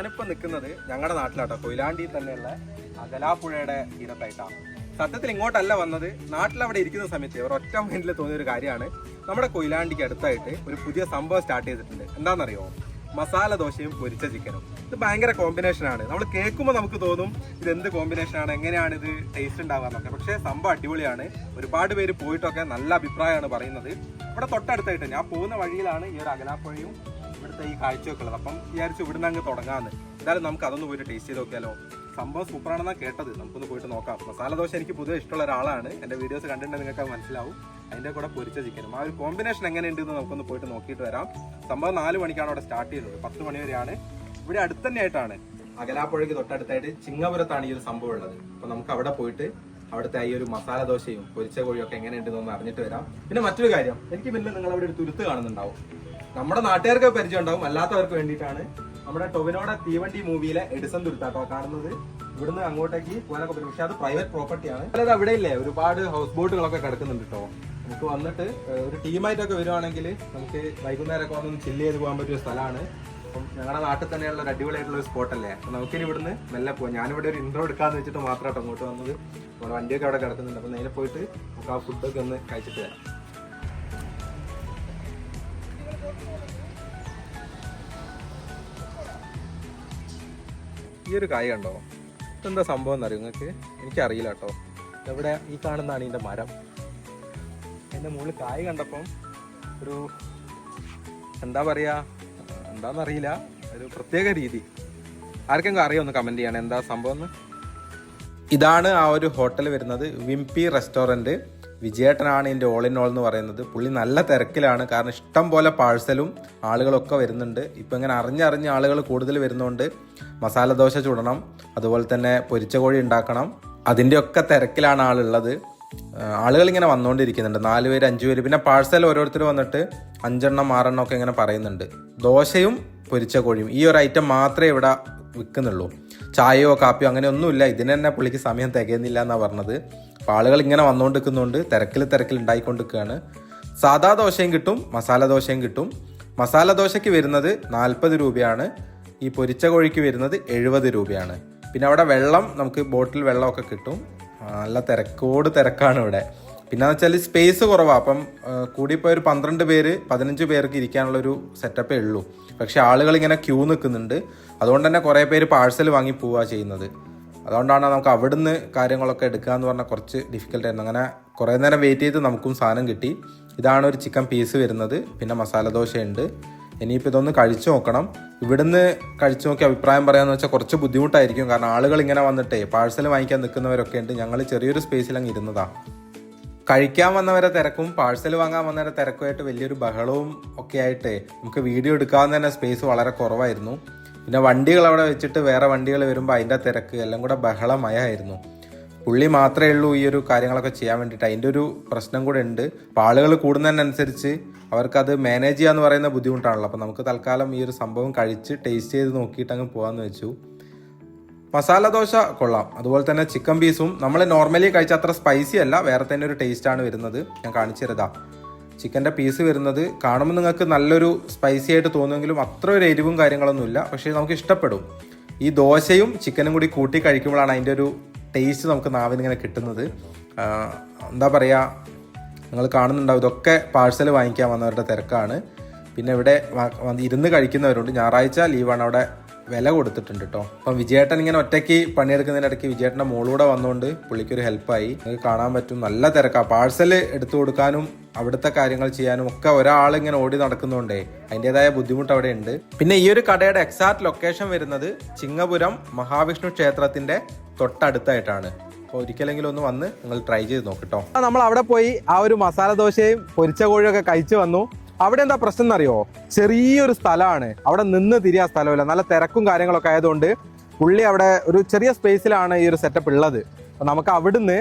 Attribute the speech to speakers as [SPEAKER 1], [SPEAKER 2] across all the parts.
[SPEAKER 1] ഞാനിപ്പോൾ നിൽക്കുന്നത് ഞങ്ങളുടെ നാട്ടിലാട്ടോ, കൊയിലാണ്ടിയിൽ തന്നെയുള്ള അകലാപ്പുഴയുടെ തീരത്തായിട്ടാണ്. സത്യത്തിൽ ഇങ്ങോട്ടല്ല വന്നത്, നാട്ടിലവിടെ ഇരിക്കുന്ന സമയത്ത് ഒരൊറ്റ മൈൻഡിൽ തോന്നിയൊരു കാര്യമാണ്. നമ്മുടെ കൊയിലാണ്ടിക്ക് അടുത്തായിട്ട് ഒരു പുതിയ സംഭവം സ്റ്റാർട്ട് ചെയ്തിട്ടുണ്ട്. എന്താണെന്നറിയോ? മസാല ദോശയും പൊരിച്ച ചിക്കനും. ഇത് ഭയങ്കര കോമ്പിനേഷനാണ്. നമ്മൾ കേൾക്കുമ്പോൾ നമുക്ക് തോന്നും ഇതെന്ത് കോമ്പിനേഷനാണ്, എങ്ങനെയാണ് ഇത് ടേസ്റ്റ് ഉണ്ടാകാന്നൊക്കെ. പക്ഷേ സംഭവം അടിപൊളിയാണ്. ഒരുപാട് പേര് പോയിട്ടൊക്കെ നല്ല അഭിപ്രായമാണ് പറയുന്നത്. ഇവിടെ തൊട്ടടുത്തായിട്ട് ഞാൻ പോകുന്ന വഴിയിലാണ് ഈ ഒരു അകലാപ്പുഴയും ഇവിടുത്തെ ഈ കാഴ്ചയൊക്കെ ഉള്ളത്. അപ്പം വിചാരിച്ചു ഇവിടുന്ന് അങ്ങ് തുടങ്ങാമെന്ന്. എന്തായാലും നമുക്ക് അതൊന്ന് പോയിട്ട് ടേസ്റ്റ് ചെയ്ത് നോക്കിയാലോ. സംഭവം സൂപ്പറാണെന്നാണ് കേട്ടത്. നമുക്കൊന്ന് പോയിട്ട് നോക്കാം. മസാല ദോശ എനിക്ക് പൊതുവെ ഇഷ്ടമുള്ള ഒരാളാണ്. എൻ്റെ വീഡിയോസ് കണ്ടിട്ടുണ്ടെങ്കിൽ നിങ്ങൾക്ക് മനസ്സിലാവും. അതിൻ്റെ കൂടെ പൊരിച്ച ചിക്കനും ആ ഒരു കോമ്പിനേഷൻ എങ്ങനെയുണ്ടെന്ന് നമുക്കൊന്ന് പോയിട്ട് നോക്കിയിട്ട് വരാം. സംഭവം 4 മണിക്കാണ് അവിടെ സ്റ്റാർട്ട് ചെയ്യുന്നത്. 10 മണി വരെയാണ്. ഇവിടെ അടുത്ത് തന്നെയായിട്ടാണ്, അകലാപ്പുഴയ്ക്ക് തൊട്ടടുത്തായിട്ട് ചിങ്ങപുരത്താണ് ഈ ഒരു സംഭവം ഉള്ളത്. അപ്പോൾ നമുക്ക് അവിടെ പോയിട്ട് അവിടുത്തെ ഈ ഒരു മസാല ദോശയും പൊരിച്ച കോഴിയും ഒക്കെ എങ്ങനെയുണ്ടെന്ന് അറിഞ്ഞിട്ട് വരാം. പിന്നെ മറ്റൊരു കാര്യം, എനിക്ക് പിന്നെ നിങ്ങൾ അവിടെ ഒരു തുരുത്ത് കാണുന്നുണ്ടാവും. നമ്മുടെ നാട്ടുകാർക്ക് പരിചയം ഉണ്ടാവും, അല്ലാത്തവർക്ക് വേണ്ടിയിട്ടാണ്. നമ്മുടെ ടൊവിനോയുടെ തീവണ്ടി മൂവിയിലെ എഡിസൺ തുരുത്താട്ടോ കാണുന്നത്. ഇവിടുന്ന് അങ്ങോട്ടേക്ക് പോകാനൊക്കെ പറ്റും. പക്ഷെ അത് പ്രൈവറ്റ് പ്രോപ്പർട്ടിയാണ്. അതായത് അവിടെ ഇല്ലേ ഒരുപാട് ഹൗസ് ബോട്ടുകളൊക്കെ കിടക്കുന്നുണ്ട് കേട്ടോ. നമുക്ക് വന്നിട്ട് ഒരു ടീമായിട്ടൊക്കെ വരുവാണെങ്കിൽ നമുക്ക് വൈകുന്നേരമൊക്കെ വന്ന് ചില്ല് ചെയ്ത് പോകാൻ പറ്റിയ സ്ഥലമാണ്. അപ്പം ഞങ്ങളുടെ നാട്ടിൽ തന്നെയുള്ള ഒരു അടിപൊളിയായിട്ടുള്ള ഒരു സ്പോട്ടല്ലേ. അപ്പം നമുക്കിനി ഇവിടുന്ന് മെല്ലെ പോകാം. ഞാനിവിടെ ഒരു ഇൻട്രോ എടുക്കാന്ന് വെച്ചിട്ട് മാത്രമായിട്ട് അങ്ങോട്ട് വന്നത്. അപ്പോൾ വണ്ടിയൊക്കെ അവിടെ കിടക്കുന്നുണ്ട്. അപ്പം നേരെ പോയിട്ട് നമുക്ക് ആ ഫുഡൊക്കെ ഒന്ന് കഴിച്ചിട്ട് വരാം. ഈ ഒരു കായ കണ്ടോ? ഇതെന്താ സംഭവം എന്നറിയോ നിങ്ങൾക്ക്? എനിക്കറിയില്ല കേട്ടോ. എവിടെ ഈ കാണുന്നതാണ് ഇതിൻ്റെ മരം. എൻ്റെ മുകളിൽ കായ കണ്ടപ്പം ഒരു എന്താ പറയുക, എന്താണെന്നറിയില്ല, ഒരു പ്രത്യേക രീതി. ആർക്കെങ്കിലും അറിയാമൊന്ന് കമൻറ്റ് ചെയ്യണം എന്താ സംഭവം എന്ന്. ഇതാണ് ആ ഒരു ഹോട്ടൽ വരുന്നത്, വിംപി റെസ്റ്റോറൻറ്റ്. വിജയേട്ടനാണ് ഇതിൻ്റെ ഓൾ ഇൻ ഓൾ എന്ന് പറയുന്നത്. പുള്ളി നല്ല തിരക്കിലാണ്. കാരണം ഇഷ്ടം പോലെ പാഴ്സലും ആളുകളൊക്കെ വരുന്നുണ്ട്. ഇപ്പം ഇങ്ങനെ അറിഞ്ഞറിഞ്ഞ് ആളുകൾ കൂടുതൽ വരുന്നതുകൊണ്ട് മസാല ദോശ ചുടണം, അതുപോലെ തന്നെ പൊരിച്ച കോഴി ഉണ്ടാക്കണം. അതിൻ്റെയൊക്കെ തിരക്കിലാണ് ആളുള്ളത്. ആളുകൾ ഇങ്ങനെ വന്നുകൊണ്ടിരിക്കുന്നുണ്ട്. 4 പേര് 5 പേര്. പിന്നെ പാഴ്സൽ ഓരോരുത്തർ വന്നിട്ട് 5 എണ്ണം 6 എണ്ണം ഒക്കെ ഇങ്ങനെ പറയുന്നുണ്ട്. ദോശയും പൊരിച്ച കോഴിയും ഈ ഒരു ഐറ്റം മാത്രമേ ഇവിടെ വിൽക്കുന്നുള്ളൂ. ചായയോ കാപ്പിയോ അങ്ങനെ ഒന്നുമില്ല. ഇതിന് തന്നെ പുള്ളിക്ക് സമയം തികയുന്നില്ല എന്നാണ് പറഞ്ഞത്. അപ്പോൾ ആളുകൾ ഇങ്ങനെ വന്നുകൊണ്ടിരിക്കുന്നതുകൊണ്ട് തിരക്കിൽ ഉണ്ടായിക്കൊണ്ടിരിക്കുകയാണ്. സാധാ ദോശയും കിട്ടും, മസാല ദോശയും കിട്ടും. മസാല ദോശയ്ക്ക് വരുന്നത് 40 രൂപയാണ്. ഈ പൊരിച്ച കോഴിക്ക് വരുന്നത് 70 രൂപയാണ്. പിന്നെ അവിടെ വെള്ളം, നമുക്ക് ബോട്ടിൽ വെള്ളമൊക്കെ കിട്ടും. നല്ല തിരക്കാണ് ഇവിടെ. പിന്നെ വെച്ചാൽ സ്പേസ് കുറവാണ്. അപ്പം കൂടിപ്പോയി ഒരു 12 പേര് 15 പേർക്ക് ഇരിക്കാനുള്ളൊരു സെറ്റപ്പേ ഉള്ളൂ. പക്ഷെ ആളുകൾ ഇങ്ങനെ ക്യൂ നിൽക്കുന്നുണ്ട്. അതുകൊണ്ട് തന്നെ കുറേ പേര് പാഴ്സൽ വാങ്ങി പോവുക ചെയ്യുന്നത്. അതുകൊണ്ടാണ് നമുക്ക് അവിടുന്ന് കാര്യങ്ങളൊക്കെ എടുക്കുക എന്ന് പറഞ്ഞാൽ കുറച്ച് ഡിഫിക്കൽട്ടായിരുന്നു. അങ്ങനെ കുറേ നേരം വെയിറ്റ് ചെയ്ത് നമുക്കും സാധനം കിട്ടി. ഇതാണ് ഒരു ചിക്കൻ പീസ് വരുന്നത്. പിന്നെ മസാല ദോശയുണ്ട്. ഇനിയിപ്പോൾ ഇതൊന്ന് കഴിച്ചു നോക്കണം. ഇവിടുന്ന് കഴിച്ചു നോക്കി അഭിപ്രായം പറയാമെന്ന് വെച്ചാൽ കുറച്ച് ബുദ്ധിമുട്ടായിരിക്കും. കാരണം ആളുകൾ ഇങ്ങനെ വന്നിട്ടേ പാഴ്സൽ വാങ്ങിക്കാൻ നിൽക്കുന്നവരൊക്കെ ഉണ്ട്. ഞങ്ങൾ ചെറിയൊരു സ്പേസിൽ അങ്ങ് ഇരുന്നതാണ്. കഴിക്കാൻ വന്നവരെ തിരക്കും പാഴ്സൽ വാങ്ങാൻ വന്നവരെ തിരക്കുമായിട്ട് വലിയൊരു ബഹളവും ഒക്കെ ആയിട്ട് നമുക്ക് വീഡിയോ എടുക്കാൻ തന്നെ സ്പേസ് വളരെ കുറവായിരുന്നു. പിന്നെ വണ്ടികൾ അവിടെ വെച്ചിട്ട് വേറെ വണ്ടികൾ വരുമ്പോൾ അതിൻ്റെ തിരക്ക് എല്ലാം കൂടെ ബഹളമയമായിരുന്നു. പുള്ളി മാത്രമേ ഉള്ളൂ ഈ ഒരു കാര്യങ്ങളൊക്കെ ചെയ്യാൻ വേണ്ടിയിട്ട്. അതിൻ്റെ ഒരു പ്രശ്നം കൂടെ ഉണ്ട്. അപ്പോൾ ആളുകൾ കൂടുന്നതിനനുസരിച്ച് അവർക്കത് മാനേജ് ചെയ്യാന്ന് പറയുന്ന ബുദ്ധിമുട്ടാണല്ലോ. അപ്പോൾ നമുക്ക് തൽക്കാലം ഈ ഒരു സംഭവം കഴിച്ച് ടേസ്റ്റ് ചെയ്ത് നോക്കിയിട്ട് അങ്ങ് പോകാമെന്ന് വെച്ചു. മസാല ദോശ കൊള്ളാം. അതുപോലെ തന്നെ ചിക്കൻ പീസും നമ്മൾ നോർമലി കഴിച്ച അത്ര സ്പൈസി അല്ല, വേറെ തന്നെ ഒരു ടേസ്റ്റാണ് വരുന്നത്. ഞാൻ കാണിച്ചു തരുതാ. ചിക്കൻ്റെ പീസ് വരുന്നത് കാണുമ്പോൾ നിങ്ങൾക്ക് നല്ലൊരു സ്പൈസി ആയിട്ട് തോന്നുമെങ്കിലും അത്ര ഒരു എരിവും കാര്യങ്ങളൊന്നുമില്ല. പക്ഷേ നമുക്ക് ഇഷ്ടപ്പെടും. ഈ ദോശയും ചിക്കനും കൂടി കൂട്ടി കഴിക്കുമ്പോഴാണ് അതിൻ്റെ ഒരു ടേസ്റ്റ് നമുക്ക് നാവിനിങ്ങനെ കിട്ടുന്നത്. എന്താ പറയുക, നിങ്ങൾ കാണുന്നുണ്ടാവും ഇതൊക്കെ പാഴ്സൽ വാങ്ങിക്കാൻ വന്നവരുടെ തിരക്കാണ്. പിന്നെ ഇവിടെ ഇരുന്ന് കഴിക്കുന്നവരുണ്ട്. ഞായറാഴ്ച ലീവാണ്. അവിടെ വില കൊടുത്തിട്ടുണ്ട് കേട്ടോ. അപ്പം വിജയേട്ടൻ ഇങ്ങനെ ഒറ്റയ്ക്ക് പണിയെടുക്കുന്നതിനിടയ്ക്ക് വിജയേട്ടൻ്റെ മോളൂടെ വന്നുകൊണ്ട് പുള്ളിക്കൊരു ഹെൽപ്പായി. നിങ്ങൾക്ക് കാണാൻ പറ്റും നല്ല തിരക്കാണ്. പാഴ്സൽ എടുത്തു കൊടുക്കാനും അവിടുത്തെ കാര്യങ്ങൾ ചെയ്യാനും ഒക്കെ ഒരാളിങ്ങനെ ഓടി നടക്കുന്നതുകൊണ്ടേ അതിൻ്റെതായ ബുദ്ധിമുട്ട് അവിടെ ഉണ്ട്. പിന്നെ ഈ ഒരു കടയുടെ എക്സാക്ട് ലൊക്കേഷൻ വരുന്നത് ചിങ്ങപുരം മഹാവിഷ്ണു ക്ഷേത്രത്തിൻ്റെ തൊട്ടടുത്തായിട്ടാണ്. അപ്പോൾ ഒരിക്കലെങ്കിലും ഒന്ന് വന്ന് നിങ്ങൾ ട്രൈ ചെയ്ത് നോക്കിട്ടോ. നമ്മൾ അവിടെ പോയി ആ ഒരു മസാല ദോശയും പൊരിച്ച കോഴിയൊക്കെ കഴിച്ചു വന്നു. അവിടെ എന്താ പ്രശ്നം എന്നറിയോ? ചെറിയൊരു സ്ഥലമാണ്. അവിടെ നിന്ന് തിരിയാൻ സ്ഥലമില്ല. നല്ല തിരക്കും കാര്യങ്ങളൊക്കെ ആയതുകൊണ്ട് പുള്ളി അവിടെ ഒരു ചെറിയ സ്പേസിലാണ് ഈ ഒരു സെറ്റപ്പ് ഉള്ളത്. അപ്പം നമുക്ക് അവിടുന്ന്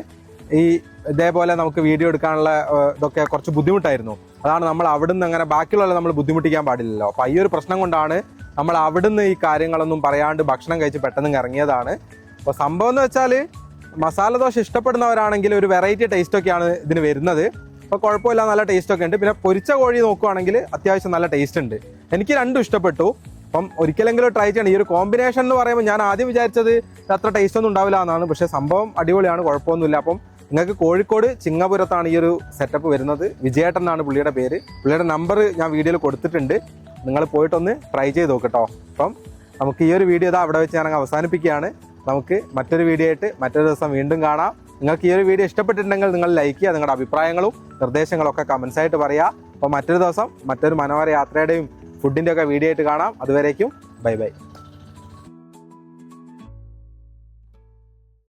[SPEAKER 1] ഈ ഇതേപോലെ നമുക്ക് വീഡിയോ എടുക്കാനുള്ള ഇതൊക്കെ കുറച്ച് ബുദ്ധിമുട്ടായിരുന്നു. അതാണ് നമ്മൾ അവിടുന്ന് അങ്ങനെ ബാക്കിയുള്ള നമ്മൾ ബുദ്ധിമുട്ടിക്കാൻ പാടില്ലല്ലോ. അപ്പം ഈ ഒരു പ്രശ്നം കൊണ്ടാണ് നമ്മൾ അവിടുന്ന് ഈ കാര്യങ്ങളൊന്നും പറയാണ്ട് ഭക്ഷണം കഴിച്ച് പെട്ടെന്ന് ഇറങ്ങിയതാണ്. അപ്പോൾ സംഭവം എന്ന് വെച്ചാൽ മസാല ദോശ ഇഷ്ടപ്പെടുന്നവരാണെങ്കിൽ ഒരു വെറൈറ്റി ടേസ്റ്റൊക്കെയാണ് ഇതിന് വരുന്നത്. അപ്പോൾ കുഴപ്പമില്ല, നല്ല ടേസ്റ്റൊക്കെ ഉണ്ട്. പിന്നെ പൊരിച്ച കോഴി നോക്കുകയാണെങ്കിൽ അത്യാവശ്യം നല്ല ടേസ്റ്റ് ഉണ്ട്. എനിക്ക് രണ്ടും ഇഷ്ടപ്പെട്ടു. അപ്പം ഒരിക്കലെങ്കിലും ട്രൈ ചെയ്യണം. ഈ ഒരു കോമ്പിനേഷൻ എന്ന് പറയുമ്പോൾ ഞാൻ ആദ്യം വിചാരിച്ചത് അത്ര ടേസ്റ്റ് ഒന്നും ഉണ്ടാവില്ല എന്നാണ്, പക്ഷേ സംഭവം അടിപൊളിയാണ്, കുഴപ്പമൊന്നുമില്ല. അപ്പം നിങ്ങൾക്ക് കോഴിക്കോട് ചിങ്ങപുരത്താണ് ഈ ഒരു സെറ്റപ്പ് വരുന്നത്. വിജയേട്ടൻ എന്നാണ് പുള്ളിയുടെ പേര്. പുള്ളിയുടെ നമ്പർ ഞാൻ വീഡിയോയിൽ കൊടുത്തിട്ടുണ്ട്, നിങ്ങൾ പോയിട്ടൊന്ന് ട്രൈ ചെയ്ത് നോക്കട്ടോ. അപ്പം നമുക്ക് ഈ ഒരു വീഡിയോ ഇതാ അവിടെ വെച്ച് ഞാൻ അവസാനിപ്പിക്കുകയാണ്. നമുക്ക് മറ്റൊരു വീഡിയോ ആയിട്ട് മറ്റൊരു ദിവസം വീണ്ടും കാണാം. നിങ്ങൾക്ക് ഈ ഒരു വീഡിയോ ഇഷ്ടപ്പെട്ടിട്ടുണ്ടെങ്കിൽ നിങ്ങൾ ലൈക്ക് ചെയ്യുക, നിങ്ങളുടെ അഭിപ്രായങ്ങളും നിർദ്ദേശങ്ങളൊക്കെ കമൻസ് ആയിട്ട് പറയുക. അപ്പോൾ മറ്റൊരു ദിവസം മറ്റൊരു മനോഹര യാത്രയുടെയും ഫുഡിൻ്റെ ഒക്കെ വീഡിയോ ആയിട്ട് കാണാം. അതുവരേക്കും ബൈ ബൈ.